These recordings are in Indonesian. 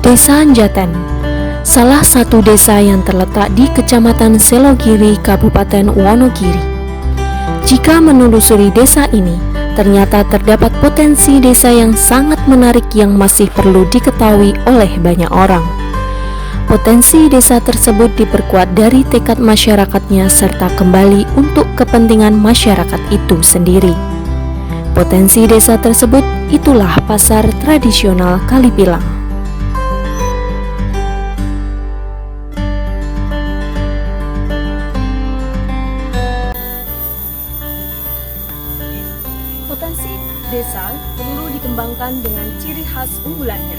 Desa Njaten, salah satu desa yang terletak di Kecamatan Selogiri, Kabupaten Wonogiri. Jika menelusuri desa ini, ternyata terdapat potensi desa yang sangat menarik yang masih perlu diketahui oleh banyak orang. Potensi desa tersebut diperkuat dari tekad masyarakatnya serta kembali untuk kepentingan masyarakat itu sendiri. Potensi desa tersebut itulah pasar tradisional Kalipilang. Potensi desa perlu dikembangkan dengan ciri khas unggulannya.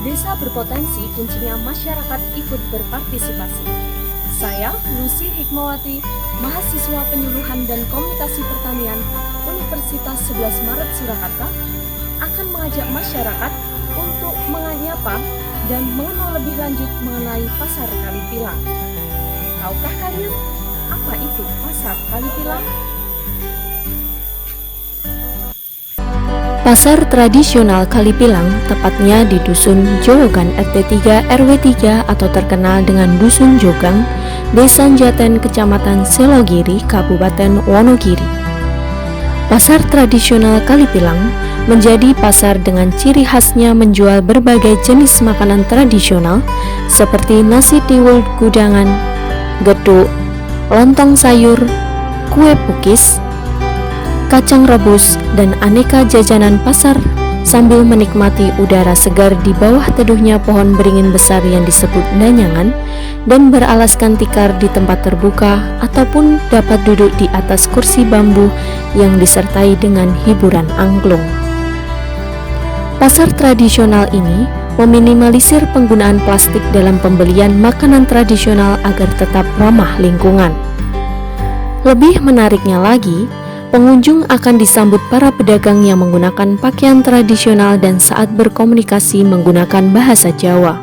Desa berpotensi kuncinya masyarakat ikut berpartisipasi. Saya, Lucy Hikmawati, mahasiswa penyuluhan dan komunikasi pertanian Universitas 11 Maret Surakarta, akan mengajak masyarakat untuk menyapa dan mengenal lebih lanjut mengenai Pasar Kalipilang. Tahukah kalian apa itu Pasar Kalipilang? Pasar tradisional Kalipilang tepatnya di Dusun Jowogan RT 3 RW 3 atau terkenal dengan Dusun Jogang, Desa Njaten, Kecamatan Selogiri, Kabupaten Wonogiri. Pasar tradisional Kalipilang menjadi pasar dengan ciri khasnya menjual berbagai jenis makanan tradisional seperti nasi tiwul gudangan, geduk, lontong sayur, kue pukis, kacang rebus, dan aneka jajanan pasar sambil menikmati udara segar di bawah teduhnya pohon beringin besar yang disebut danyangan dan beralaskan tikar di tempat terbuka ataupun dapat duduk di atas kursi bambu yang disertai dengan hiburan angklung. Pasar tradisional ini meminimalisir penggunaan plastik dalam pembelian makanan tradisional agar tetap ramah lingkungan. Lebih menariknya lagi, pengunjung akan disambut para pedagang yang menggunakan pakaian tradisional dan saat berkomunikasi menggunakan bahasa Jawa.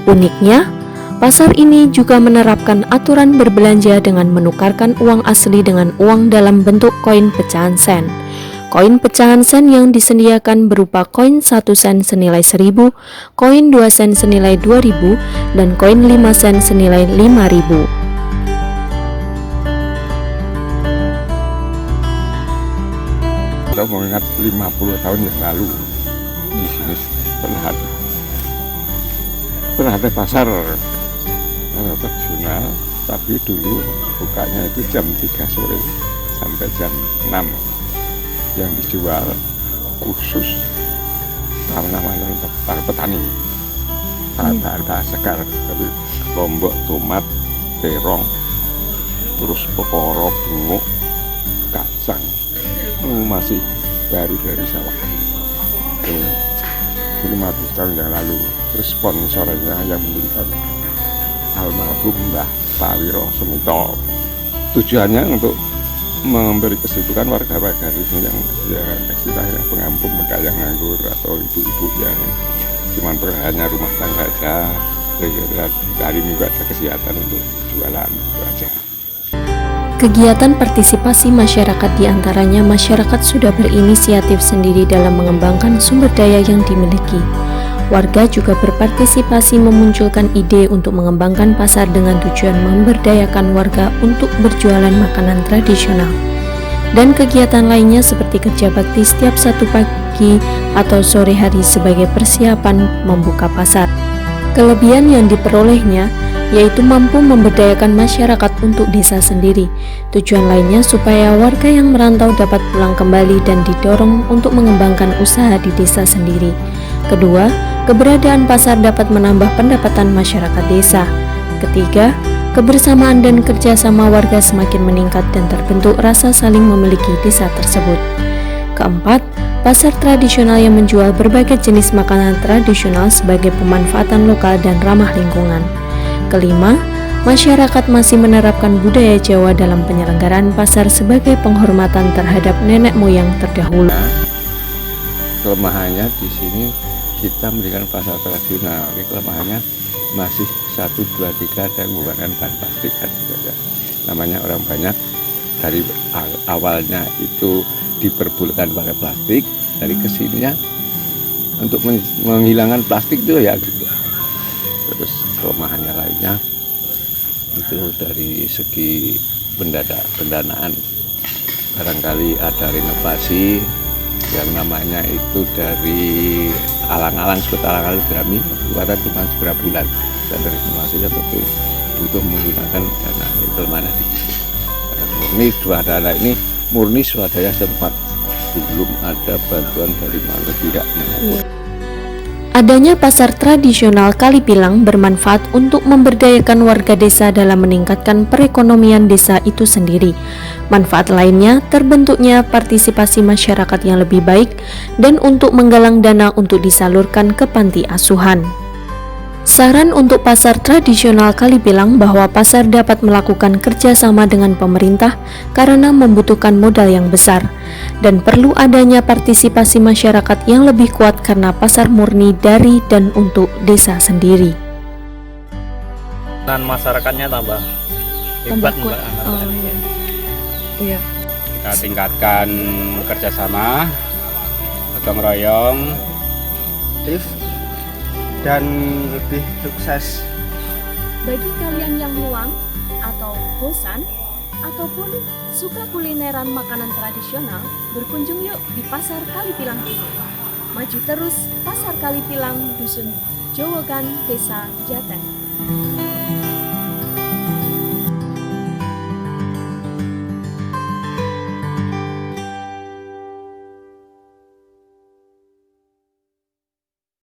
Uniknya, pasar ini juga menerapkan aturan berbelanja dengan menukarkan uang asli dengan uang dalam bentuk koin pecahan sen. Koin pecahan sen yang disediakan berupa koin 1 sen senilai 1.000, koin 2 sen senilai 2.000, dan koin 5 sen senilai 5.000. Kita mengingat 50 tahun yang lalu di sini pernah ada pasar tradisional, tapi dulu bukanya itu jam 3 sore sampai jam 6 yang dijual khusus tanaman para petani, bahan segar, tapi lombok, tomat, terong, terus pekoro, bengok, kacang. Masih baru dari sawah. 50 tahun yang lalu. Terus sponsornya yang mendirikan almarhum Mbah Pawiro Sumito. Tujuannya untuk memberi kesibukan warga-warga ini yang istilahnya pengampung muda yang nganggur atau ibu-ibu yang cuma perhanya rumah tangga aja. Dari juga ada kesehatan untuk jualan itu aja. Kegiatan partisipasi masyarakat diantaranya masyarakat sudah berinisiatif sendiri dalam mengembangkan sumber daya yang dimiliki. Warga juga berpartisipasi memunculkan ide untuk mengembangkan pasar dengan tujuan memberdayakan warga untuk berjualan makanan tradisional. Dan kegiatan lainnya seperti kerja bakti setiap satu pagi atau sore hari sebagai persiapan membuka pasar. Kelebihan yang diperolehnya yaitu mampu memberdayakan masyarakat untuk desa sendiri. Tujuan lainnya supaya warga yang merantau dapat pulang kembali dan didorong untuk mengembangkan usaha di desa sendiri. Kedua, keberadaan pasar dapat menambah pendapatan masyarakat desa. Ketiga, kebersamaan dan kerjasama warga semakin meningkat dan terbentuk rasa saling memiliki desa tersebut. Keempat, pasar tradisional yang menjual berbagai jenis makanan tradisional sebagai pemanfaatan lokal dan ramah lingkungan. Kelima, masyarakat masih menerapkan budaya Jawa dalam penyelenggaraan pasar sebagai penghormatan terhadap nenek moyang terdahulu. Kelemahannya di sini kita mendirikan pasar tradisional. Kelemahannya masih 1, 2, 3 dan menggunakan bahan plastik saja. Namanya orang banyak dari awalnya itu diperbolehkan pakai plastik, dari kesininya untuk menghilangkan plastik itu ya gitu. Terus kelemahannya lainnya itu dari segi pendanaan, barangkali ada renovasi yang namanya itu dari alang-alang sekitar alang-alang Grammy buatan cuma beberapa bulan, dan renovasinya tentu butuh menggunakan dana kelemahan di situ. Karena murni swadaya ini murni swadaya tempat, belum ada bantuan dari mana tidak maupun. Adanya pasar tradisional Kalipilang bermanfaat untuk memberdayakan warga desa dalam meningkatkan perekonomian desa itu sendiri. Manfaat lainnya terbentuknya partisipasi masyarakat yang lebih baik dan untuk menggalang dana untuk disalurkan ke panti asuhan. Saran untuk pasar tradisional Kalipilang bahwa pasar dapat melakukan kerjasama dengan pemerintah karena membutuhkan modal yang besar dan perlu adanya partisipasi masyarakat yang lebih kuat karena pasar murni dari dan untuk desa sendiri. Dan masyarakatnya tambah hebat, Mbak. Iya. Kita tingkatkan kerjasama, gotong royong, aktif, dan lebih sukses. Bagi kalian yang luang atau bosan ataupun suka kulineran makanan tradisional, berkunjung yuk di Pasar Kalipilang ini. Maju terus Pasar Kalipilang, Dusun Jowogan, Desa Jaten.